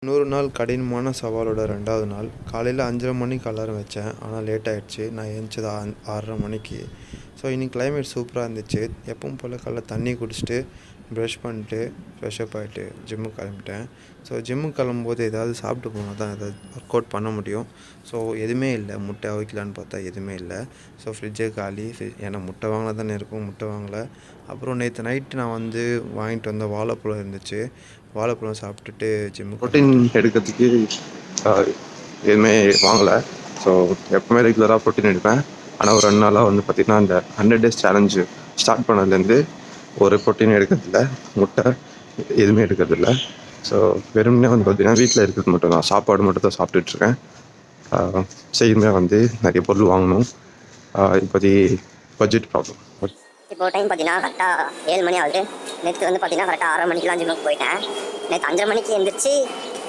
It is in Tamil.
100 நாள் கடினமான சவாலோட 2வது நாள். காலையில் 5:30 மணிக்கு அலாரம் வச்சேன். ஆனால் லேட் ஆகிடுச்சு. நான் எழுந்திரிச்சது 6:30 மணிக்கு. ஸோ இன்றைக்கி கிளைமேட் சூப்பராக இருந்துச்சு. எப்பவும் போல் காலைல தண்ணி குடிச்சிட்டு ப்ரஷ் பண்ணிட்டு ஃப்ரெஷ்அப் ஆகிட்டு ஜிம்முக்கு கிளம்பிட்டேன். ஸோ ஜிம்முக்கு கிளம்பும்போது ஏதாவது சாப்பிட்டு போனால் தான் ஏதாவது ஒர்க் அவுட் பண்ண முடியும். ஸோ எதுவுமே இல்லை. முட்டை அவிக்கலான்னு பார்த்தா எதுவுமே இல்லை. ஸோ ஃப்ரிட்ஜே காலி. ஏன்னா முட்டை வாங்கினா தானே இருக்கும். முட்டை வாங்கலை. அப்புறம் நேற்று நைட்டு நான் வாங்கிட்டு வந்த வாழைப்பழம் இருந்துச்சு. வாழைப்பழம் சாப்பிட்டுட்டு ஜிம்முக்கு ப்ரோட்டீன் எடுக்கிறதுக்கு எதுவுமே வாங்கலை. ஸோ எப்போவுமே ரெகுலராக ப்ரோட்டீன் எடுப்பேன். ஆனால் ஒரு 2 நாளாக பார்த்திங்கன்னா இந்த 100 days சேலஞ்சு ஸ்டார்ட் பண்ணதுலேருந்து ஒரு ப்ரோட்டீன் எடுக்கிறதில்ல, முட்டை எதுவுமே எடுக்கிறதில்ல. ஸோ வெறுமனே பார்த்திங்கன்னா வீட்டில் இருக்கிறது மட்டும் தான், சாப்பாடு மட்டும் தான் சாப்பிட்டுட்ருக்கேன். செய்யுமே நிறைய பொருள் வாங்கணும். இப்போதி பட்ஜெட் ப்ராப்ளம். இப்போ டைம் பார்த்தீங்கன்னா கரெக்டாக 7 மணி ஆகுது. நேற்று பார்த்தீங்கன்னா கரெக்டாக 6:30 மணிக்கெலாம் ஜிம்முக்கு போயிட்டேன். நேற்று 5:30 மணிக்கு எழுந்திரிச்சு